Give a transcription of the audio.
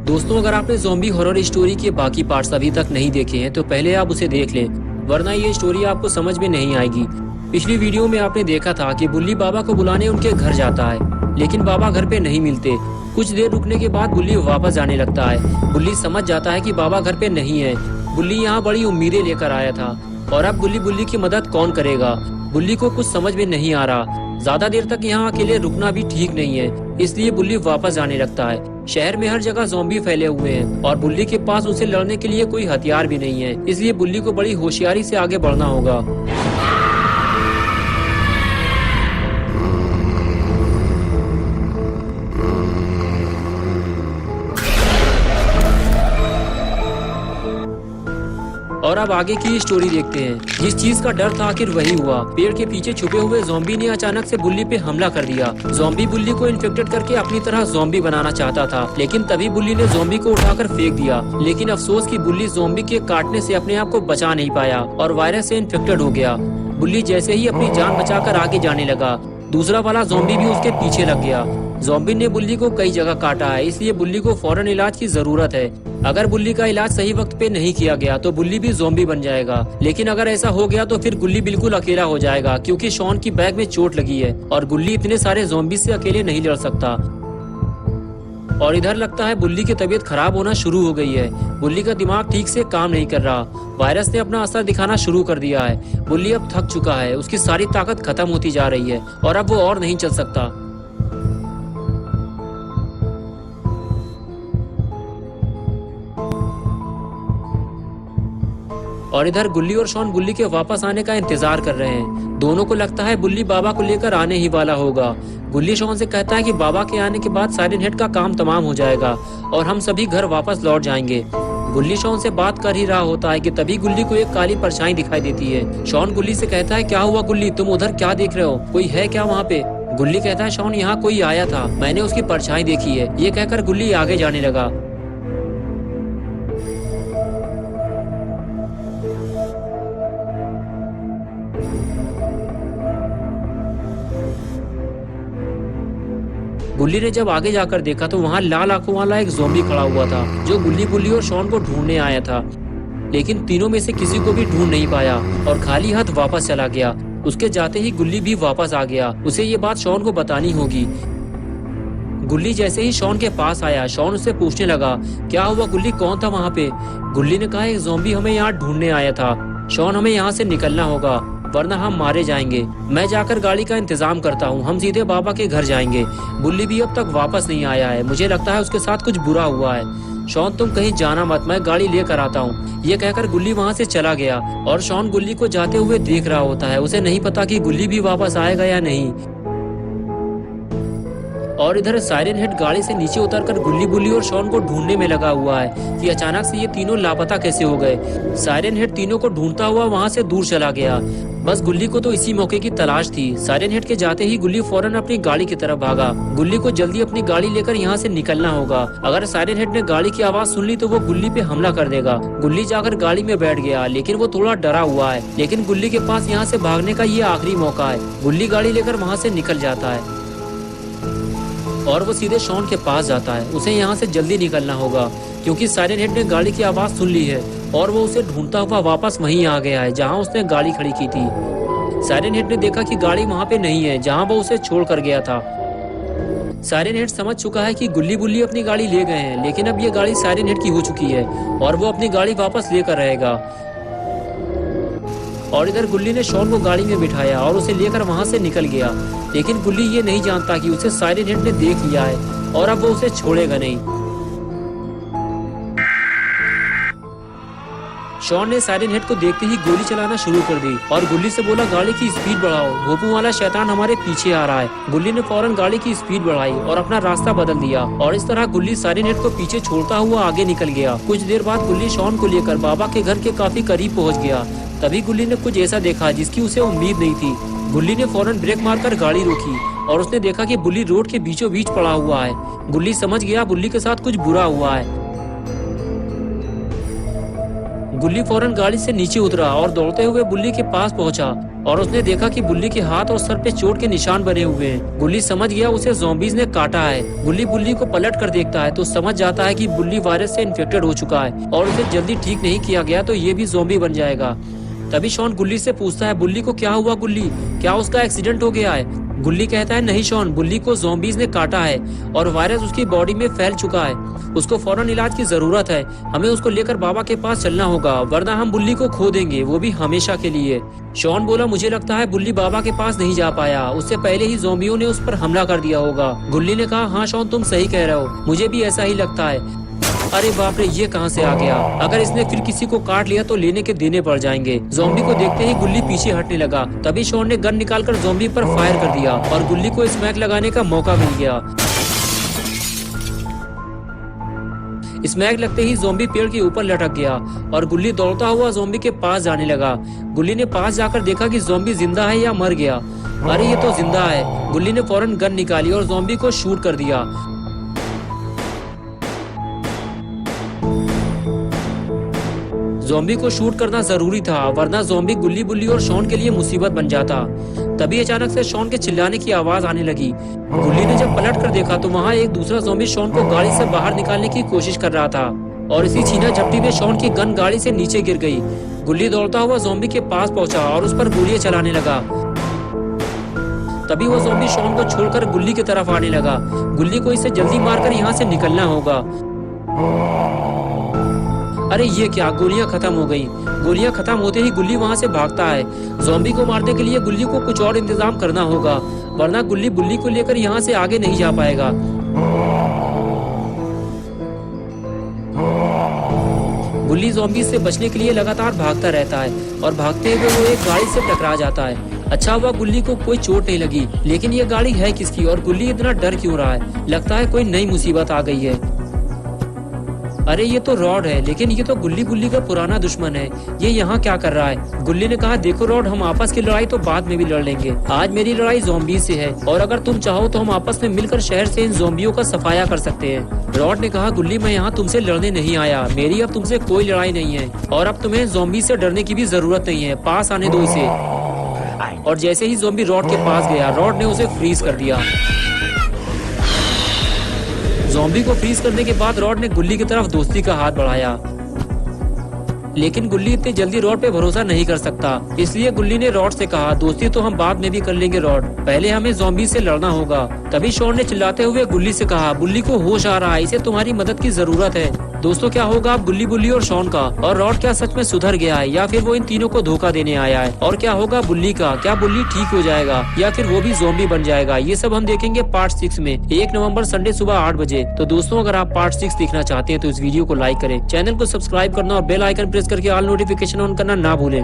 दोस्तों, अगर आपने ज़ॉम्बी हॉरर स्टोरी के बाकी पार्ट्स अभी तक नहीं देखे हैं तो पहले आप उसे देख लें, वरना ये स्टोरी आपको समझ में नहीं आएगी। पिछली वीडियो में आपने देखा था कि बुल्ली बाबा को बुलाने उनके घर जाता है, लेकिन बाबा घर पे नहीं मिलते। कुछ देर रुकने के बाद बुल्ली वापस जाने लगता है। बुल्ली समझ जाता है कि बाबा घर पे नहीं है। बुल्ली यहाँ बड़ी उम्मीदें लेकर आया था और अब बुल्ली की मदद कौन करेगा। बुल्ली को कुछ समझ में नहीं आ रहा। ज्यादा देर तक यहाँ अकेले रुकना भी ठीक नहीं है, इसलिए बुल्ली वापस जाने लगता है। शहर में हर जगह ज़ॉम्बी फैले हुए हैं और बुल्ली के पास उनसे लड़ने के लिए कोई हथियार भी नहीं है, इसलिए बुल्ली को बड़ी होशियारी से आगे बढ़ना होगा। और अब आगे की स्टोरी देखते हैं। जिस चीज का डर था आखिर वही हुआ। पेड़ के पीछे छुपे हुए ज़ॉम्बी ने अचानक से बुल्ली पे हमला कर दिया। ज़ॉम्बी बुल्ली को इन्फेक्टेड करके अपनी तरह ज़ॉम्बी बनाना चाहता था, लेकिन तभी बुल्ली ने ज़ॉम्बी को उठाकर फेंक दिया। लेकिन अफसोस कि बुल्ली ज़ॉम्बी के काटने से अपने आप को बचा नहीं पाया और वायरस से इन्फेक्टेड हो गया। बुल्ली जैसे ही अपनी जान बचाकर आगे जाने लगा, दूसरा वाला ज़ॉम्बी भी उसके पीछे लग गया। ज़ॉम्बी ने बुल्ली को कई जगह काटा है, इसलिए बुल्ली को फौरन इलाज की जरूरत है। अगर बुल्ली का इलाज सही वक्त पे नहीं किया गया तो बुल्ली भी ज़ॉम्बी बन जाएगा। लेकिन अगर ऐसा हो गया तो फिर गुल्ली बिल्कुल अकेला हो जाएगा, क्योंकि शॉन की बैग में चोट लगी है और गुल्ली इतने सारे ज़ॉम्बी से अकेले नहीं लड़ सकता। और इधर लगता है बुल्ली की तबीयत खराब होना शुरू हो गई है। बुल्ली का दिमाग ठीक से काम नहीं कर रहा। वायरस ने अपना असर दिखाना शुरू कर दिया है। बुल्ली अब थक चुका है, उसकी सारी ताकत खत्म होती जा रही है और अब वो और नहीं चल सकता। और इधर गुल्ली और शॉन बुल्ली के वापस आने का इंतजार कर रहे हैं। दोनों को लगता है बुल्ली बाबा को लेकर आने ही वाला होगा। गुल्ली शॉन से कहता है कि बाबा के आने के बाद साइरन हेड का काम तमाम हो जाएगा और हम सभी घर वापस लौट जाएंगे। गुल्ली शॉन से बात कर ही रहा होता है कि तभी गुल्ली को एक काली परछाई दिखाई देती है। शॉन गुल्ली से कहता है, क्या हुआ गुल्ली, तुम उधर क्या देख रहे हो, कोई है क्या वहाँ पे? गुल्ली कहता है, शॉन यहाँ कोई आया था, मैंने उसकी परछाई देखी है। ये कहकर गुल्ली आगे जाने लगा। गुल्ली ने जब आगे जाकर देखा तो वहाँ लाल आंखों वाला एक ज़ॉम्बी खड़ा हुआ था, जो गुल्ली बुल्ली और शॉन को ढूंढने आया था। लेकिन तीनों में से किसी को भी ढूंढ नहीं पाया और खाली हाथ वापस चला गया। उसके जाते ही गुल्ली भी वापस आ गया। उसे ये बात शॉन को बतानी होगी। गुल्ली जैसे ही शॉन के पास आया, शॉन उससे पूछने लगा, क्या हुआ गुल्ली, कौन था वहाँ पे? गुल्ली ने कहा, एक ज़ॉम्बी हमें यहाँ ढूंढने आया था। शॉन, हमें यहाँ से निकलना होगा वरना हम मारे जाएंगे। मैं जाकर गाड़ी का इंतजाम करता हूँ, हम सीधे बाबा के घर जाएंगे। बुल्ली भी अब तक वापस नहीं आया है, मुझे लगता है उसके साथ कुछ बुरा हुआ है। शॉन, तुम कहीं जाना मत, मैं गाड़ी लेकर आता हूँ। ये कहकर गुल्ली वहाँ से चला गया और शॉन गुल्ली को जाते हुए देख रहा होता है। उसे नहीं पता कि गुल्ली भी वापस आएगा या नहीं। और इधर साइरन हेड गाड़ी से नीचे उतरकर गुल्ली बुल्ली और शॉन को ढूंढने में लगा हुआ है कि अचानक से ये तीनों लापता कैसे हो गए। साइरन हेड तीनों को ढूंढता हुआ वहाँ से दूर चला गया। बस गुल्ली को तो इसी मौके की तलाश थी। साइरन हेड के जाते ही गुल्ली फौरन अपनी गाड़ी की तरफ भागा। गुल्ली को जल्दी अपनी गाड़ी लेकर यहाँ से निकलना होगा। अगर साइरन हेड ने गाड़ी की आवाज सुन ली तो वो गुल्ली पे हमला कर देगा। गुल्ली जाकर गाड़ी में बैठ गया, लेकिन वो थोड़ा डरा हुआ है। लेकिन गुल्ली के पास यहाँ से भागने का ये आखिरी मौका है। गुल्ली गाड़ी लेकर वहाँ से निकल जाता है और वो सीधे शॉन के पास जाता है। उसे यहाँ से जल्दी निकलना होगा क्योंकि साइरन हेड ने गाड़ी की आवाज सुन ली है और वो उसे ढूंढता हुआ वापस वहीं आ गया है जहाँ उसने गाड़ी खड़ी की थी। साइरन हेड ने देखा कि गाड़ी वहाँ पे नहीं है जहाँ वो उसे छोड़ कर गया था। साइरन हेड समझ चुका है कि गुल्ली बुल्ली अपनी गाड़ी ले गए हैं, लेकिन अब ये गाड़ी साइरन हेड की हो चुकी है और वो अपनी गाड़ी वापस लेकर रहेगा। और इधर गुल्ली ने शॉन को गाड़ी में बिठाया और उसे लेकर वहां से निकल गया। लेकिन गुल्ली ये नहीं जानता कि उसे साइरन हेड ने देख लिया है और अब वो उसे छोड़ेगा नहीं। शॉन ने साइरन हेड को देखते ही गोली चलाना शुरू कर दी और गुल्ली से बोला, गाड़ी की स्पीड बढ़ाओ, भोपू वाला शैतान हमारे पीछे आ रहा है। गुल्ली ने फौरन गाड़ी की स्पीड बढ़ाई और अपना रास्ता बदल दिया और इस तरह गुल्ली साइरन हेड को पीछे छोड़ता हुआ आगे निकल गया। कुछ देर बाद गुल्ली शॉन को लेकर बाबा के घर के काफी करीब पहुँच गया। तभी गुल्ली ने कुछ ऐसा देखा जिसकी उसे उम्मीद नहीं थी। गुल्ली ने फौरन ब्रेक मारकर गाड़ी रोकी और उसने देखा कि बुल्ली रोड के बीचों बीच पड़ा हुआ है। गुल्ली समझ गया बुल्ली के साथ कुछ बुरा हुआ है। गुल्ली फौरन गाड़ी से नीचे उतरा और दौड़ते हुए बुल्ली के पास पहुंचा और उसने देखा कि गुल्ली के हाथ और सर पे चोट के निशान बने हुए हैं। गुल्ली समझ गया उसे ज़ॉम्बीज ने काटा है। गुल्ली बुल्ली को पलट कर देखता है तो समझ जाता है कि बुल्ली वायरस से इन्फेक्टेड हो चुका है और उसे जल्दी ठीक नहीं किया गया तो ये भी ज़ॉम्बी बन जाएगा। तभी शॉन गुल्ली से पूछता है, बुल्ली को क्या हुआ गुल्ली, क्या उसका एक्सीडेंट हो गया है? गुल्ली कहता है, नहीं शॉन, बुल्ली को ज़ॉम्बीज ने काटा है और वायरस उसकी बॉडी में फैल चुका है। उसको फौरन इलाज की जरूरत है। हमें उसको लेकर बाबा के पास चलना होगा, वरना हम बुल्ली को खो देंगे, वो भी हमेशा के लिए। शॉन बोला, मुझे लगता है बुल्ली बाबा के पास नहीं जा पाया, उससे पहले ही ज़ॉम्बियों ने उस पर हमला कर दिया होगा। गुल्ली ने कहा, हाँ शॉन, तुम सही कह रहे हो, मुझे भी ऐसा ही लगता है। अरे बाप रे, ये कहाँ से आ गया? अगर इसने फिर किसी को काट लिया तो लेने के देने पड़ जाएंगे। ज़ॉम्बी को देखते ही गुल्ली पीछे हटने लगा। तभी शॉन ने गन निकालकर ज़ॉम्बी पर फायर कर दिया और गुल्ली को स्मैक लगाने का मौका मिल गया। स्मैक लगते ही ज़ॉम्बी पेड़ के ऊपर लटक गया और गुल्ली दौड़ता हुआ ज़ॉम्बी के पास जाने लगा। गुल्ली ने पास जाकर देखा कि ज़ॉम्बी जिंदा है या मर गया। अरे ये तो जिंदा है। गुल्ली ने फौरन गन निकाली और ज़ॉम्बी को शूट कर दिया। ज़ॉम्बी को शूट करना जरूरी था, वरना ज़ॉम्बी गुल्ली बुल्ली और शॉन के लिए मुसीबत बन जाता। तभी अचानक से शॉन के चिल्लाने की आवाज आने लगी। गुल्ली ने जब पलट कर देखा तो वहाँ एक दूसरा ज़ॉम्बी शॉन को गाड़ी से बाहर निकालने की कोशिश कर रहा था और इसी छीना झपटी में शॉन की गन गाड़ी से नीचे गिर गई। गुल्ली दौड़ता हुआ ज़ॉम्बी के पास पहुंचा और उस पर गोलियां चलाने लगा। तभी वो ज़ॉम्बी शॉन को छोड़कर गुल्ली की तरफ आने लगा। गुल्ली को इसे जल्दी मारकर यहाँ से निकलना होगा। अरे ये क्या, गोलियां खत्म हो गई। गोलियां खत्म होते ही गुल्ली वहां से भागता है। ज़ॉम्बी को मारने के लिए गुल्ली को कुछ और इंतजाम करना होगा, वरना गुल्ली बुल्ली को लेकर यहाँ से आगे नहीं जा पाएगा। गुल्ली ज़ॉम्बी से बचने के लिए लगातार भागता रहता है और भागते हुए वो एक गाड़ी से टकरा जाता है। अच्छा हुआ गुल्ली को कोई चोट नहीं लगी, लेकिन ये गाड़ी है किसकी और गुल्ली इतना डर क्यों रहा है? लगता है कोई नई मुसीबत आ गई है। अरे ये तो रॉड है, लेकिन ये तो गुल्ली बुल्ली का पुराना दुश्मन है। ये यहाँ क्या कर रहा है? गुल्ली ने कहा, देखो रॉड, हम आपस की लड़ाई तो बाद में भी लड़ लेंगे, आज मेरी लड़ाई ज़ॉम्बी से है और अगर तुम चाहो तो हम आपस में मिलकर शहर से इन ज़ॉम्बियों का सफाया कर सकते हैं। रॉड ने कहा, गुल्ली मैं यहाँ तुमसे लड़ने नहीं आया, मेरी अब तुमसे कोई लड़ाई नहीं है और अब तुम्हें ज़ॉम्बी से डरने की भी जरूरत नहीं है, पास आने दो इसे। और जैसे ही ज़ॉम्बी रॉड के पास गया, रॉड ने उसे फ्रीज कर दिया। ज़ॉम्बी को फ्रीज करने के बाद रॉड ने गुल्ली की तरफ दोस्ती का हाथ बढ़ाया, लेकिन गुल्ली इतनी जल्दी रॉड पे भरोसा नहीं कर सकता। इसलिए गुल्ली ने रॉड से कहा, दोस्ती तो हम बाद में भी कर लेंगे रॉड, पहले हमें ज़ॉम्बी से लड़ना होगा। तभी शॉन ने चिल्लाते हुए गुल्ली से कहा, बुल्ली को होश आ रहा है, इसे तुम्हारी मदद की जरूरत है। दोस्तों, क्या होगा अब गुल्ली बुल्ली और शॉन का? और रॉड क्या सच में सुधर गया है या फिर वो इन तीनों को धोखा देने आया है? और क्या होगा बुल्ली का? क्या बुल्ली ठीक हो जाएगा या फिर वो भी ज़ॉम्बी बन जाएगा? ये सब हम देखेंगे पार्ट 6 में, 1 नवंबर संडे सुबह 8 बजे। तो दोस्तों, अगर आप पार्ट 6 देखना चाहते हैं तो इस वीडियो को लाइक करें, चैनल को सब्सक्राइब करना और बेल आइकन प्रेस करके ऑल नोटिफिकेशन ऑन करना ना भूलें।